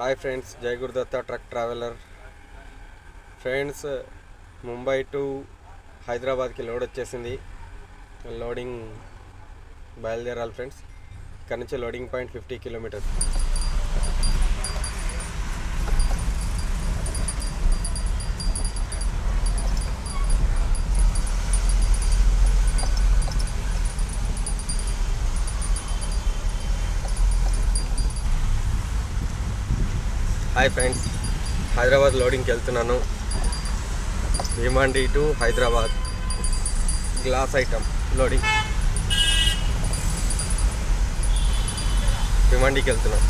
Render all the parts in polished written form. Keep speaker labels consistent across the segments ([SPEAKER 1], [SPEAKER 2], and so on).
[SPEAKER 1] Hi friends, Jai Gurudatta truck traveller. Friends, Mumbai to హైదరాబాద్కి load వచ్చేసింది. Loading బయలుదేరాలి ఫ్రెండ్స్. ఇక్కడ నుంచి loading point 50 kilometres. Hi friends, Hyderabad లోడింగ్కి వెళ్తున్నాను. Bhiwandi to Hyderabad glass item loading. భీమండికి వెళ్తున్నాను.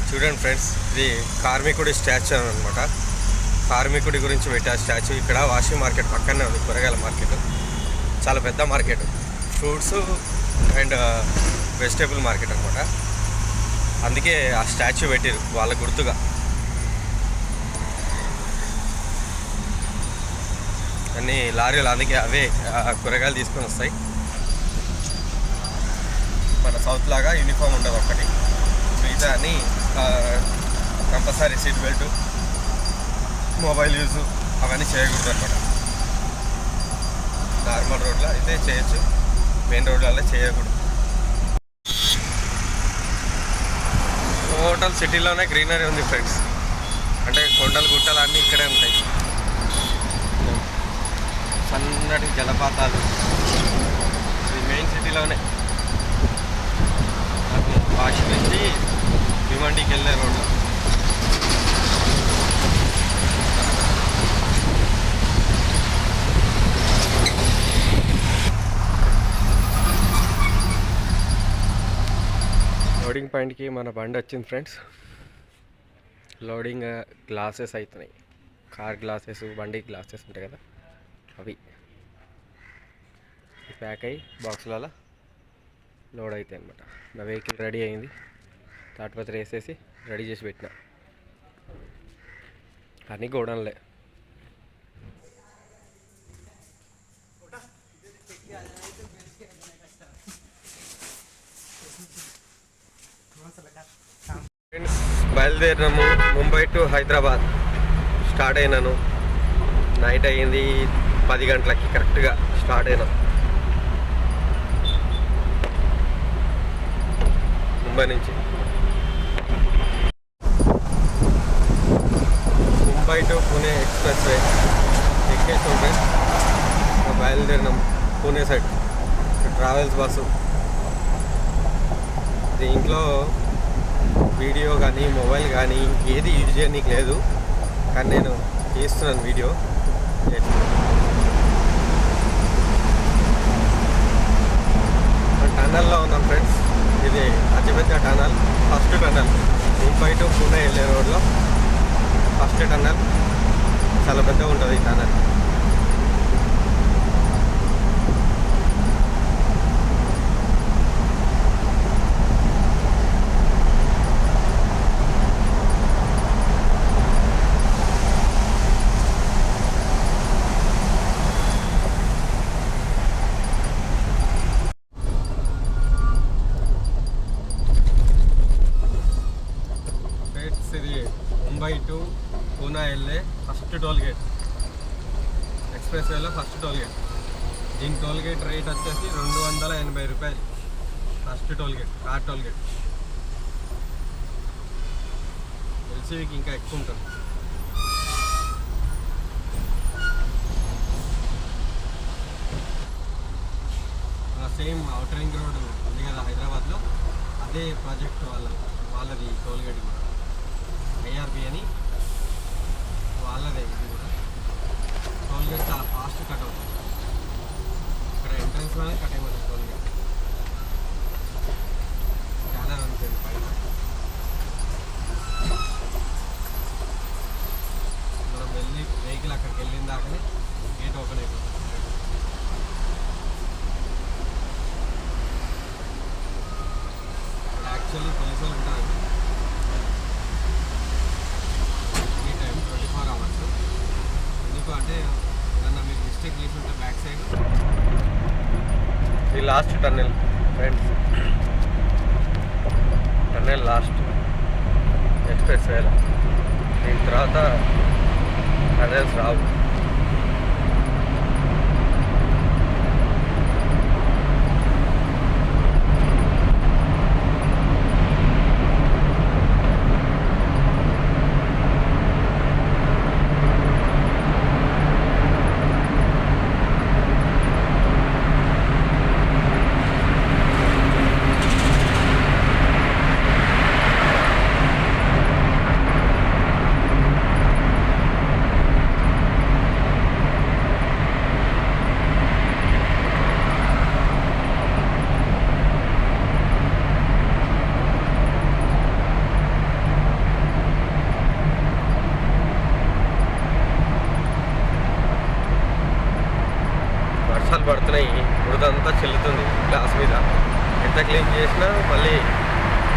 [SPEAKER 1] చూడండి ఫ్రెండ్స్, ఇది కార్మికుడి స్టాచ్యూ అనమాట. కార్మికుడి గురించి పెట్టే స్టాచ్యూ. ఇక్కడ వాషింగ్ మార్కెట్ పక్కనే ఉంది, కూరగాయల మార్కెట్. చాలా పెద్ద market, fruits and vegetable market అనమాట. అందుకే ఆ స్టాచ్యూ పెట్టారు వాళ్ళ గుర్తుగా. అన్ని లారీలు అందుకే అవే కూరగాయలు తీసుకొని వస్తాయి. మన సౌత్ లాగా యూనిఫామ్ ఉండదు ఒకటి, మిగతా అన్నీ compulsory seat belt, mobile use అవన్నీ చేయకూడదు అనమాట. నార్మల్ రోడ్లో అయితే చేయొచ్చు, మెయిన్ రోడ్లలో చేయకూడదు. టోటల్ సిటీలోనే గ్రీనరీ ఉంది ఫ్రెండ్స్. అంటే కొండలు గుట్టలు అన్నీ ఇక్కడే ఉంటాయి. సన్నటి జలపాతాలు. ఇది మెయిన్ సిటీలోనే. వాషి నుంచి భీమండికి వెళ్ళే రోడ్లో. లోడింగ్ పాయింట్కి మన బండి వచ్చింది ఫ్రెండ్స్. లోడింగ్ గ్లాసెస్ అవుతున్నాయి. కార్ గ్లాసెస్, బండి గ్లాసెస్ ఉంటాయి కదా, అవి ప్యాక్ అయ్యి బాక్సులలో లోడ్ అవుతాయి అనమాట. నా వెహికల్ రెడీ అయింది. తాటిపత్రి వేసేసి రెడీ చేసి పెట్టిన. అన్నీ గోడౌన్లే. ఫ్రెండ్స్, బయలుదేరినాము. ముంబై టు హైదరాబాద్ స్టార్ట్ అయినాను. నైట్ అయ్యింది 10 గంటలకి కరెక్ట్గా స్టార్ట్ అయినాం. ముంబై నుంచి Mumbai to Pune express way ఎక్కేసాం ఫ్రెండ్స్. బయలుదేరినాం పూణే సైడ్. Travels bus. దీంట్లో వీడియో కానీ మొబైల్ కానీ ఏది యూజ్ చేయడానికి లేదు, కానీ నేను చేస్తున్నాను వీడియో. టనల్లో ఉన్నాం ఫ్రెండ్స్. ఇది అతిపెద్ద tunnel, first tunnel. Mumbai to Pune వెళ్ళే రోడ్లో ఫస్ట్ టనల్. చాలా పెద్దగా ఉంటుంది ఈ టనల్. ఇది ముంబై టు పూనా వెళ్ళే ఫస్ట్ టోల్ గేట్. ఎక్స్ప్రెస్ వేలో ఫస్ట్ టోల్ గేట్. దీని టోల్ గేట్ రేట్ వచ్చేసి 280 రూపాయలు. First toll gate, car toll gate. ఎల్సీవీకి ఇంకా ఎక్కువ ఉంటుంది. సేమ్ అవుటర్ రింగ్ రోడ్ ఉంది కదా హైదరాబాద్లో, అదే ప్రాజెక్ట్ వాళ్ళది టోల్ గేట్ కూడా. ఐఆర్బి అని వాళ్ళదే. ఇది కూడా టోల్ గేట్ చాలా ఫాస్ట్ కట్ అవుతుంది. ఇక్కడ ఎంట్రన్స్లోనే కట్ అయిపోతుంది టోల్ గేట్. స్కానర్ ఉంటుంది పైన. మనం వెహికల్ అక్కడికి వెళ్ళిన దాకానే గేట్ ఓపెన్ అయిపోతుంది. యాక్చువల్లీ పోలీసు వాళ్ళు ఉంటారు ఈ టైం 24 hours. అంటే ఏదన్నా మీరు మిస్టేక్ చేసి ఉంటే బ్యాక్ సైడ్ ఈ last tunnel friends, tunnel last express వేలో. దీని తర్వాత టన్నెల్స్ రావు. వర్షాలు పడుతున్నాయి, బురదంతా చెల్లుతుంది గ్లాస్ మీద. ఎంత క్లీన్ చేసినా మళ్ళీ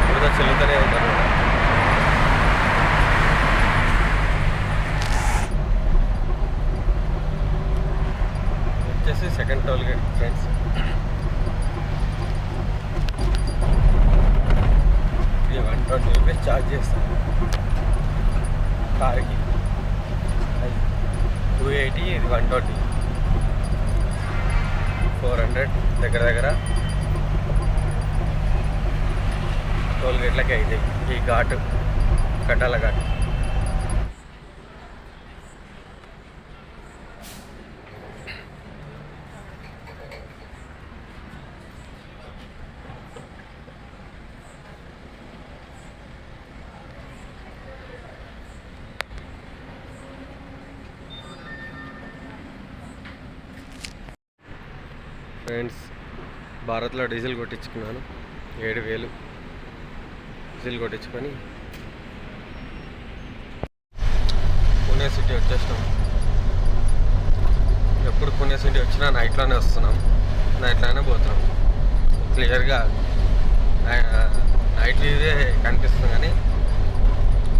[SPEAKER 1] బురద చెల్లుతూనే ఉంటారు. వచ్చేసి సెకండ్ టోల్ గేట్ ఫ్రెండ్స్. ఇది 120 రూపీస్ ఛార్జ్ చేస్తాను కార్కి. 280, ఇది 120, 400 దగ్గర దగ్గర టోల్ గేట్లకి అవుతాయి. ఈ ఘాటు కట్టాల ఘాటు. ఫ్రెండ్స్, భారత్లో డీజిల్ కొట్టించుకున్నాను. 7,000 డీజిల్ కొట్టించుకొని పుణే సిటీ వచ్చేసినాం. ఎప్పుడు పుణే సిటీ వచ్చినా నైట్లోనే వస్తున్నాం, నైట్లోనే పోతున్నాం. క్లియర్గా నైట్ వ్యూవే కనిపిస్తుంది కానీ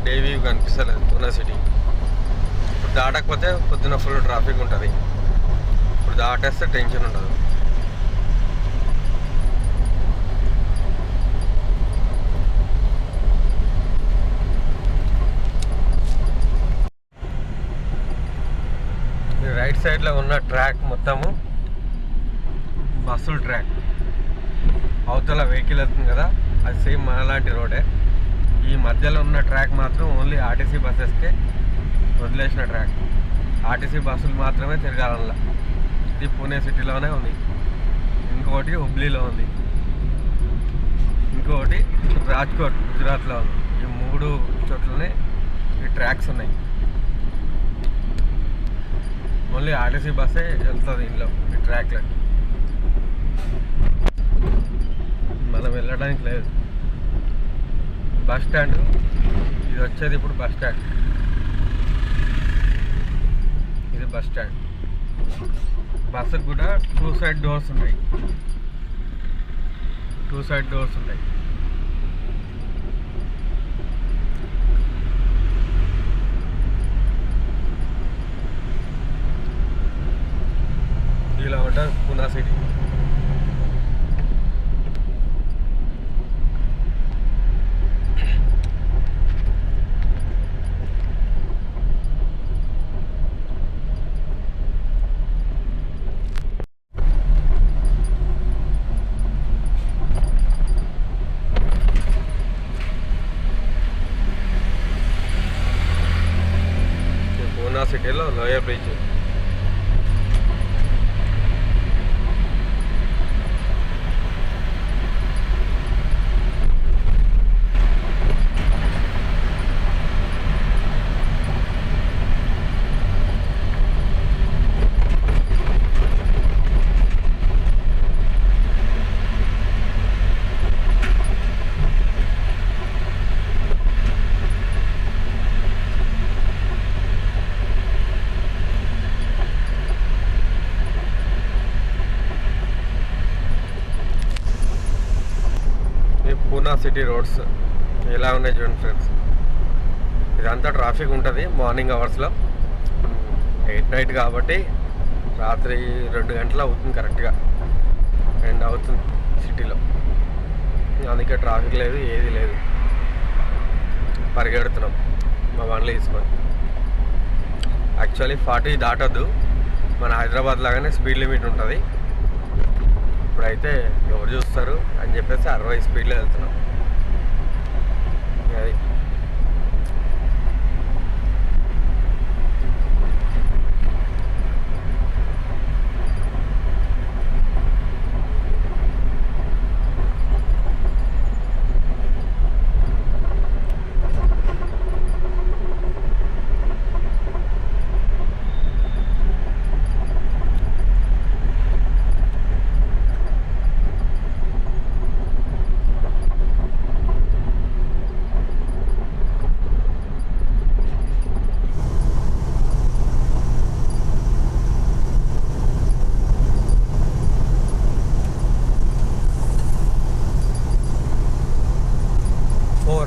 [SPEAKER 1] డే వ్యూ కనిపిస్తలేదు పుణే సిటీ. ఇప్పుడు దాటకపోతే పొద్దున ఫుల్ ట్రాఫిక్ ఉంటుంది, ఇప్పుడు దాటేస్తే టెన్షన్ ఉండదు. రైట్ సైడ్లో ఉన్న ట్రాక్ మొత్తము బస్సుల ట్రాక్. అవతల వెహికల్ వెళ్తుంది కదా, అది సేమ్ మనలాంటి రోడే. ఈ మధ్యలో ఉన్న ట్రాక్ మాత్రం ఓన్లీ ఆర్టీసీ బస్సెస్కే వదిలేసిన ట్రాక్. ఆర్టీసీ బస్సులు మాత్రమే తిరగాలల్లా. ఇది పూణే సిటీలోనే ఉంది, ఇంకొకటి హుబ్లీలో ఉంది, ఇంకొకటి రాజ్కోట్ గుజరాత్లో ఉంది. ఈ 3 చోట్లనే ఈ ట్రాక్స్ ఉన్నాయి. ఓన్లీ ఆర్టీసీ బస్సే వెళ్తుంది ఇంట్లో ఈ ట్రాక్లో. మనం వెళ్ళడానికి లేదు. బస్ స్టాండ్ ఇది వచ్చేది ఇప్పుడు బస్ స్టాండ్. ఇది బస్ స్టాండ్. బస్సుకు కూడా 2 సైడ్ డోర్స్ ఉంటాయి. 2 సైడ్ డోర్స్ ఉంటాయి. ఇలా ఉంటుంది పూణే సిటీ. పూణే సిటీలో lower bridge. Pune city roads ఎలా ఉన్నాయి చూడండి ఫ్రెండ్స్. ఇదంతా ట్రాఫిక్ ఉంటుంది మార్నింగ్ అవర్స్లో. 8 నైట్ కాబట్టి రాత్రి 2 గంటలు అవుతుంది కరెక్ట్గా, 2 అవుతుంది సిటీలో. అందుకే ట్రాఫిక్ లేదు, ఏది లేదు, పరిగెడుతున్నాం మా బండ్లు తీసుకొని. యాక్చువల్లీ 40 దాటొద్దు, మన హైదరాబాద్ లాగానే స్పీడ్ లిమిట్ ఉంటుంది. ఇప్పుడైతే ఎవరు చూస్తారు అని చెప్పేసి 60 స్పీడ్లో వెళ్తున్నాం. అది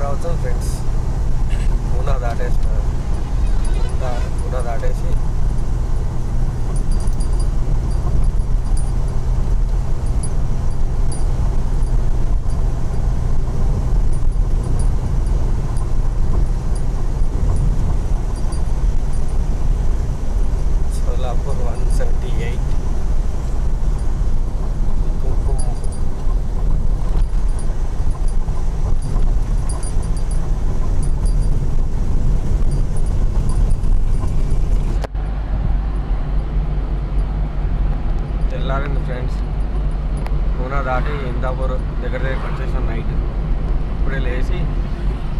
[SPEAKER 1] అవుతుంది ఫ్రెండ్స్. పూనా దాటేసి సోలాపూర్ 178 తెల్లారింది ఫ్రెండ్స్. పూనా దాటి ఇందాపూర్ దగ్గరికి వచ్చేసాం నైట్. ఇప్పుడే లేచి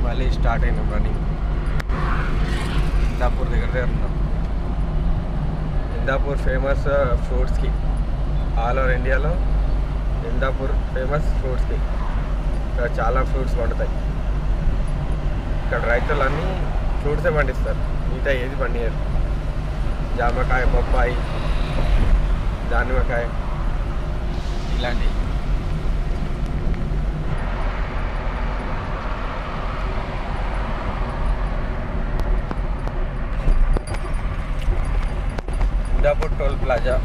[SPEAKER 1] మళ్ళీ స్టార్ట్ అయినాం రన్నింగ్. ఇందాపూర్ దగ్గర ఉన్నాం. ఇందాపూర్ ఫేమస్ ఫ్రూట్స్కి, ఆల్ ఓవర్ ఇండియాలో ఇందాపూర్ ఫేమస్ ఫ్రూట్స్కి. ఇక్కడ చాలా ఫ్రూట్స్ పండుతాయి. ఇక్కడ రైతులన్నీ ఫ్రూట్సే పండిస్తారు, మిగతా ఏది పండియరు. జామకాయ, బొప్పాయి, దానిమ్మకాయ ఇలాంటివి. ఇందాపూర్ టోల్ ప్లాజా,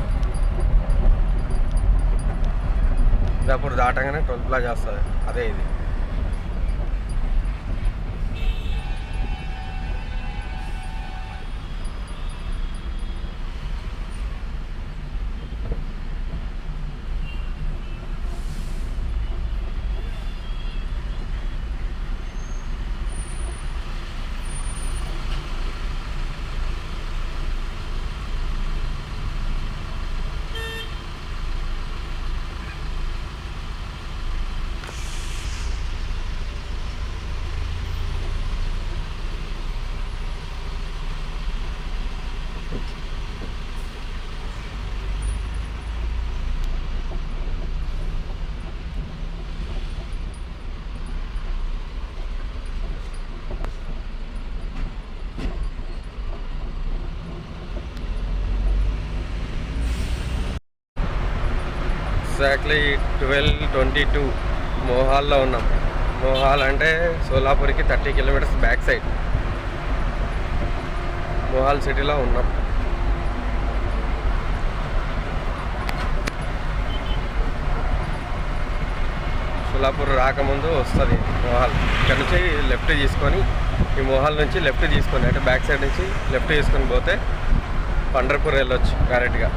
[SPEAKER 1] ఇందాపూర్ దాటగానే టోల్ ప్లాజా వస్తుంది, అదే ఇది. ఎగ్జాక్ట్లీ 12:22 మోహాల్లో ఉన్నాం. మోహాల్ అంటే సోలాపూర్కి 30 కిలోమీటర్స్ బ్యాక్ సైడ్. మోహాల్ సిటీలో ఉన్నాం. సోలాపూర్ రాకముందు వస్తుంది మోహాల్. ఇక్కడ నుంచి లెఫ్ట్ తీసుకొని, ఈ మోహాల్ నుంచి లెఫ్ట్ తీసుకొని, అంటే బ్యాక్ సైడ్ నుంచి లెఫ్ట్ తీసుకొని పోతే పండర్పూర్ వెళ్ళొచ్చు డైరెక్ట్గా.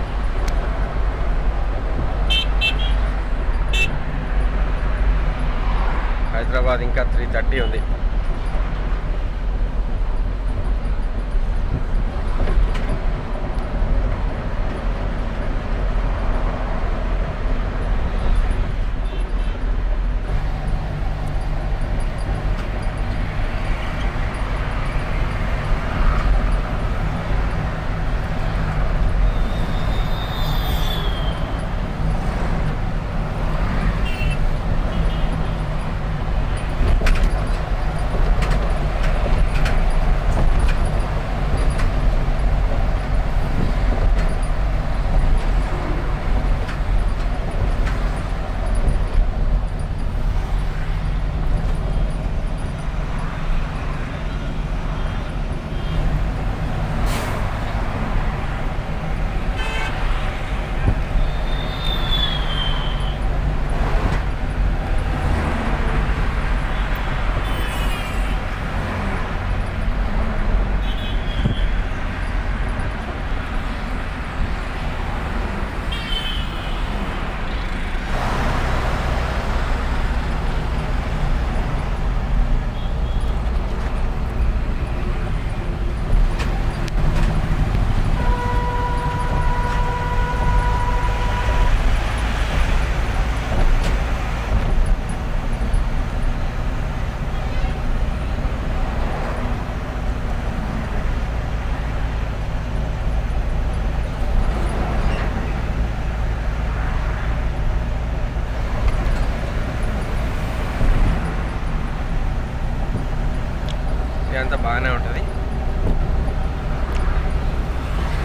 [SPEAKER 1] హైదరాబాద్ ఇంకా 3:30 ఉంది.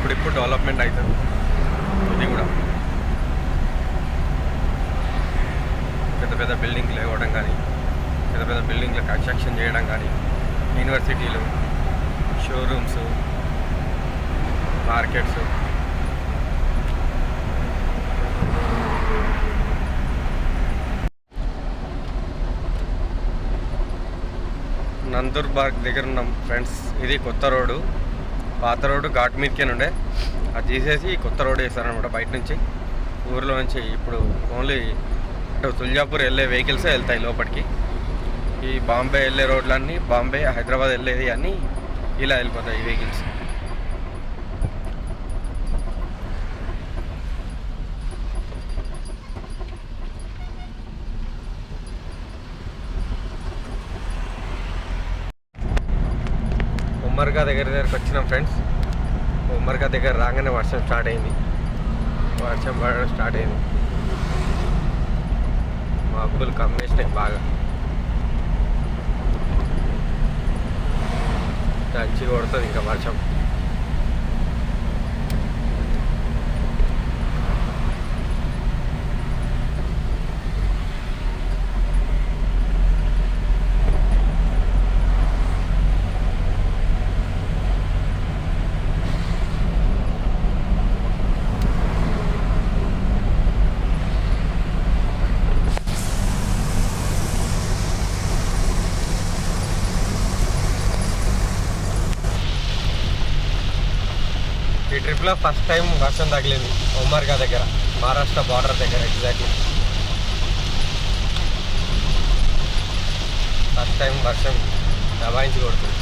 [SPEAKER 1] ఇప్పుడిప్పుడు డెవలప్మెంట్ అవుతుంది. ఇది కూడా పెద్ద పెద్ద బిల్డింగ్లు లేవడం కానీ, పెద్ద పెద్ద బిల్డింగ్లు కన్స్ట్రక్షన్ చేయడం కానీ, యూనివర్సిటీలు, షోరూమ్స్, మార్కెట్స్. నందూర్బాగ్ దగ్గర ఉన్నాం ఫ్రెండ్స్. ఇది కొత్త రోడ్డు. పాత రోడ్డు ఘాట్ మీదకే ఉండే, అది తీసేసి కొత్త రోడ్డు వేస్తారనమాట బయట నుంచి, ఊరిలో నుంచి. ఇప్పుడు ఓన్లీ అటు తుల్జాపూర్ వెళ్ళే వెహికల్సే వెళ్తాయి లోపలికి. ఈ బాంబే వెళ్ళే రోడ్లన్నీ, బాంబే హైదరాబాద్ వెళ్ళేది అన్నీ ఇలా వెళ్ళిపోతాయి ఈ వెహికల్స్. ఉమ్మర్గా దగ్గరికి వచ్చినాం ఫ్రెండ్స్. ఉమ్మర్గా దగ్గర రాగానే వర్షం స్టార్ట్ అయింది. వర్షం పడడం స్టార్ట్ అయింది. మబ్బులు కమ్మేసినాయి బాగా, దంచి కొడుతుంది ఇంకా వర్షం. ఈ ట్రిప్లో ఫస్ట్ టైం వర్షం తగిలింది ఉమ్మర్గా దగ్గర, మహారాష్ట్ర బార్డర్ దగ్గర. ఎగ్జాక్ట్లీ ఫస్ట్ టైం వర్షం దబాయించి కొడుతుంది.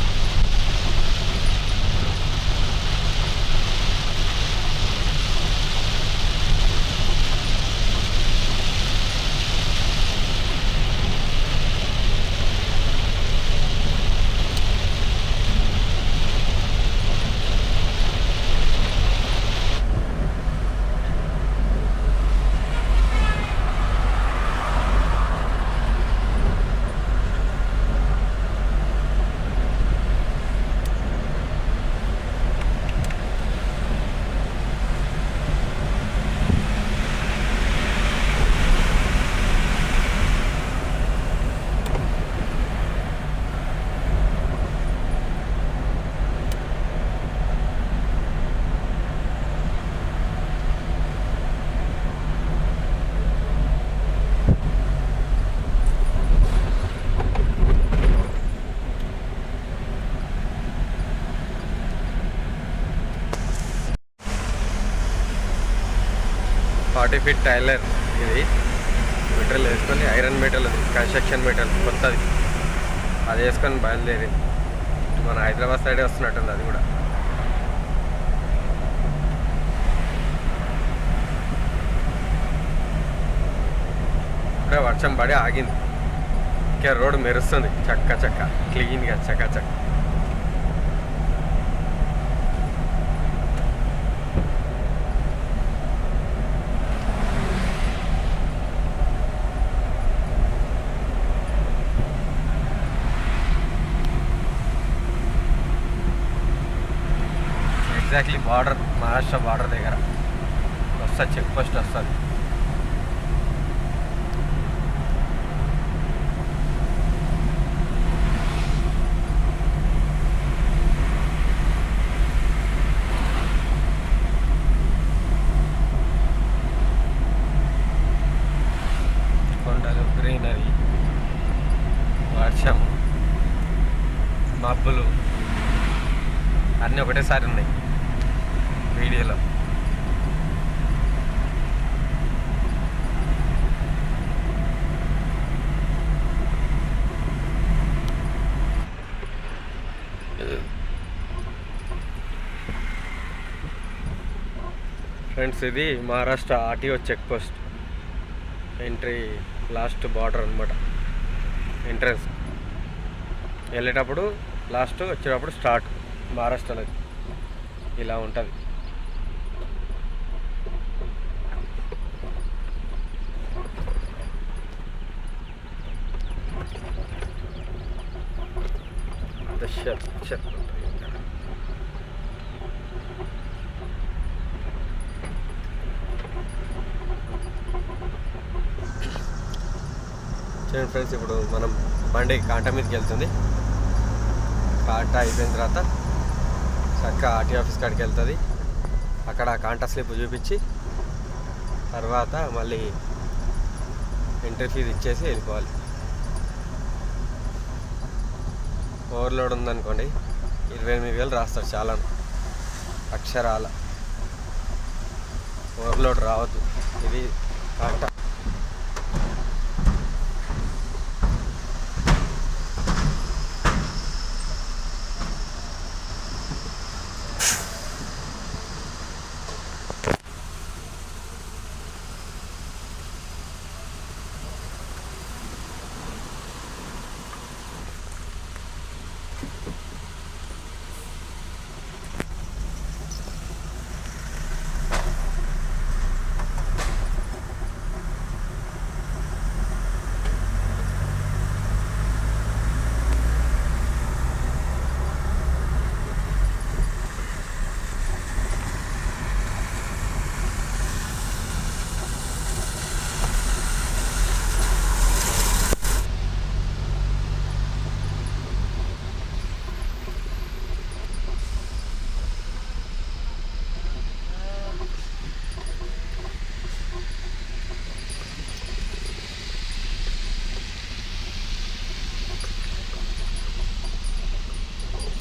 [SPEAKER 1] ఫార్టీ ఫీట్ టైలర్ ఇది, మెటీరియల్ వేసుకొని, ఐరన్ మెటీరియల్, కన్స్ట్రక్షన్ మెటీరియల్ కొత్తది, అది వేసుకొని బయలుదేరి మన హైదరాబాద్ సైడే వస్తున్నట్టుంది అది కూడా. ఇప్పుడే వర్షం పడి ఆగింది. ఇంకా రోడ్డు మెరుస్తుంది చక్క చక్క, క్లీన్గా చక్క చక్క. ఎగ్జాక్ట్లీ బార్డర్, మహారాష్ట్ర బార్డర్ దగ్గర వస్తుంది, చెక్ పోస్ట్ వస్తుంది. కొండలు, గ్రీనరీ, వర్షం, మబ్బులు అన్నీ ఒకటేసారి ఉన్నాయి వీడియోలో. ఫ్రెండ్స్ ఇది Maharashtra RTO check post entry, last border అనమాట. ఎంట్రన్స్ వెళ్ళేటప్పుడు లాస్ట్, వచ్చేటప్పుడు స్టార్ట్. మహారాష్ట్రలో ఇలా ఉంటుంది. చూడండి ఫ్రెండ్స్, ఇప్పుడు మనం బండి కాంటా మీదకి వెళ్తుంది. కాంటా అయిపోయిన తర్వాత చక్కగా ఆర్టీ ఆఫీస్ కాడికి వెళ్తుంది. అక్కడ కాంటా స్లిప్ చూపించి తర్వాత మళ్ళీ ఎంట్రీ ఫీజు ఇచ్చేసి వెళ్ళిపోవాలి. ఓవర్లోడ్ ఉందనుకోండి 28,000 రాస్తారు చాలా అక్షరాల. ఓవర్లోడ్ రావద్దు. ఇది కాంటా.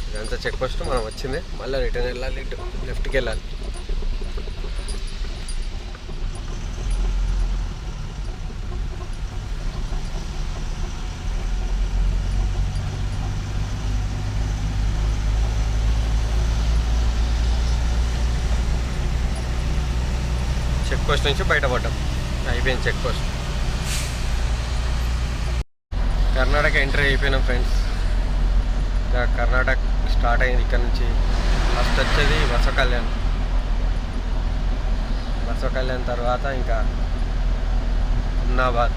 [SPEAKER 1] ఇదంతా చెక్ పోస్ట్. మనం వచ్చింది మళ్ళీ రిటర్న్ వెళ్ళాలి, లెఫ్ట్కి వెళ్ళాలి. చెక్ పోస్ట్ నుంచి బయటపడ్డాం. అయిపోయింది చెక్ పోస్ట్. కర్ణాటక ఎంట్రీ అయిపోయినాం ఫ్రెండ్స్. ఇంకా కర్ణాటక స్టార్ట్ అయింది. ఇక్కడ నుంచి ఫస్ట్ వచ్చేది బసవ కళ్యాణ్. బసవ కళ్యాణ్ తర్వాత ఇంకా హుమ్నాబాద్.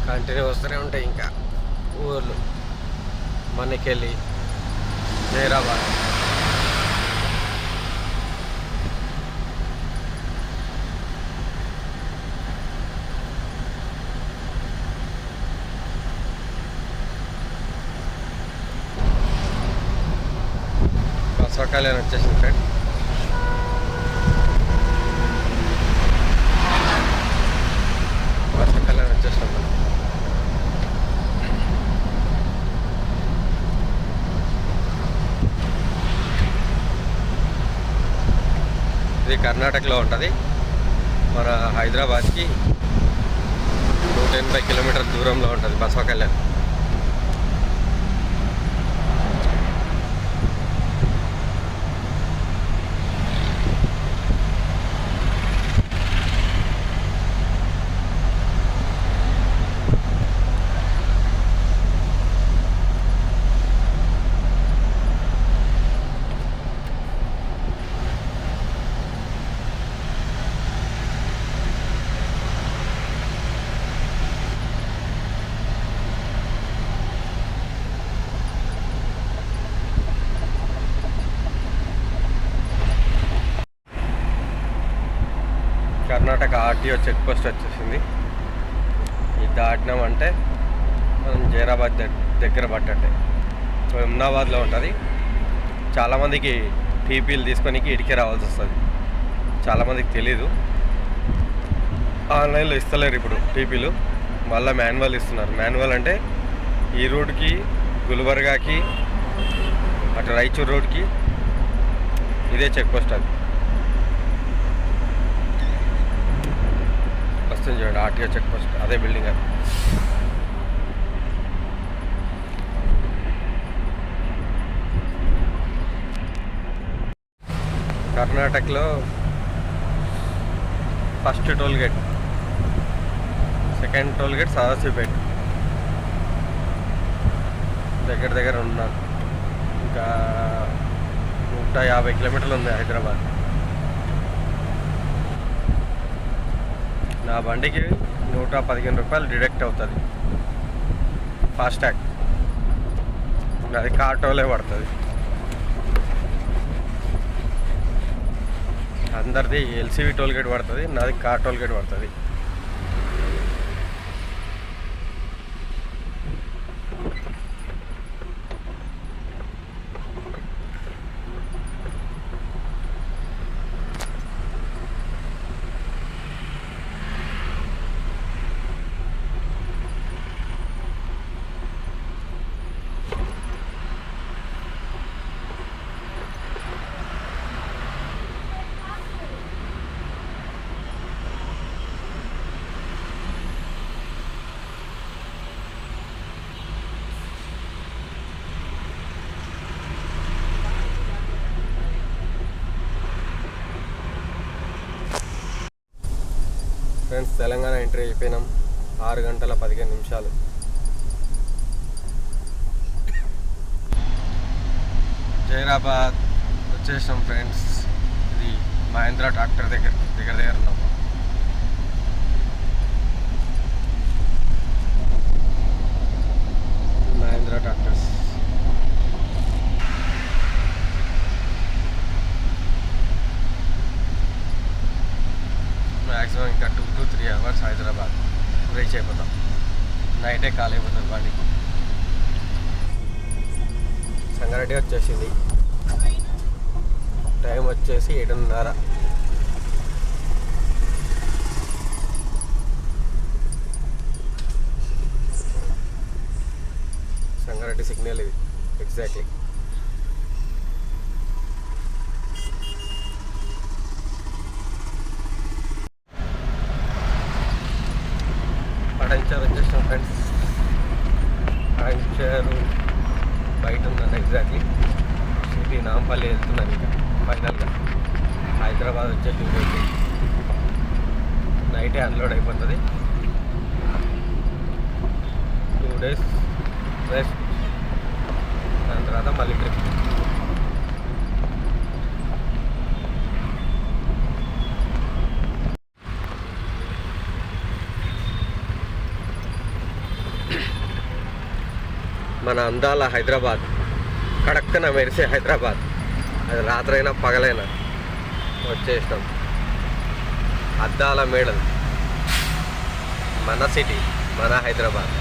[SPEAKER 1] కంటిన్యూ వస్తూనే ఉంటాయి ఇంకా ఊర్లు. మణికెళ్ళి, జైరాబాద్. బసవ కళ్యాణ్ వచ్చేసింది ఫ్రెండ్. బసవ కళ్యాణ్ వచ్చేసాం మనం. ఇది కర్ణాటకలో ఉంటుంది. మన హైదరాబాద్కి 180 కిలోమీటర్ల దూరంలో ఉంటుంది Basava Kalyan. Karnataka RTO check post వచ్చేసింది. ఇది దాటినామంటే మనం జైరాబాద్ దగ్గర పట్టండి. హుమ్నాబాద్లో ఉంటుంది. చాలామందికి టీపీలు తీసుకొని ఇడికే రావాల్సి వస్తుంది. చాలామందికి తెలీదు. ఆన్లైన్లో ఇస్తలేరు ఇప్పుడు టీపీలు, మళ్ళీ మాన్యువల్ ఇస్తున్నారు. మాన్యువల్ అంటే ఈ రోడ్కి, గుల్బర్గాకి, అటు రాయచూర్ రోడ్కి ఇదే చెక్ పోస్ట్. అది వస్తుంది చూడండి, ఆర్టీఓ చెక్ పోస్ట్. అదే బిల్డింగ్ అది. కర్ణాటకలో first toll gate, second toll gate Sadashivpet. దగ్గర దగ్గర ఉన్నారు. ఇంకా 150 కిలోమీటర్లు ఉంది హైదరాబాద్. నా బండికి 115 రూపాయలు డిడక్ట్ అవుతుంది ఫాస్టాగ్. అది కార్ టోలే పడుతుంది. అందరిది ఎల్సీవీ టోల్ గేట్ పడుతుంది, నాది కార్ టోల్ గేట్ పడుతుంది. ఫ్రెండ్స్ తెలంగాణ ఎంట్రీ అయిపోయినాం. 6 గంటల 15 నిమిషాలు. జైరాబాద్ వచ్చేసాం ఫ్రెండ్స్. ఇది మహేంద్ర ట్రాక్టర్ దగ్గర ఉన్నాం. మహేంద్ర ట్రాక్టర్స్. మ్యాక్సిమం ఇంకా 2 to 3 అవర్స్ హైదరాబాద్ రీచ్ అయిపోతాం. నైటే కాల్ అయిపోతుంది బండి. సంగారెడ్డి వచ్చేసింది. టైం వచ్చేసి 7:30. సంగారెడ్డి సిగ్నల్ ఇది ఎగ్జాక్ట్లీ. పడంచర్ వచ్చేసాం ఫ్రెండ్స్. పడంచర్ బయట ఉన్నాను ఎగ్జాక్ట్లీ. సిటీ నాంపల్లి వెళ్తున్నాను ఇంకా ఫైనల్గా. హైదరాబాద్ వచ్చేసి నైటే అన్లోడ్ అయిపోతుంది. 2 days రెస్ట్, దాని తర్వాత మళ్ళీ ట్రిప్. మన అందాల హైదరాబాద్, కడక్కన మెరిసే హైదరాబాద్. అది రాత్రైనా పగలైనా వచ్చేసినాం. అద్దాల మేడల్, మన సిటీ, మన హైదరాబాద్.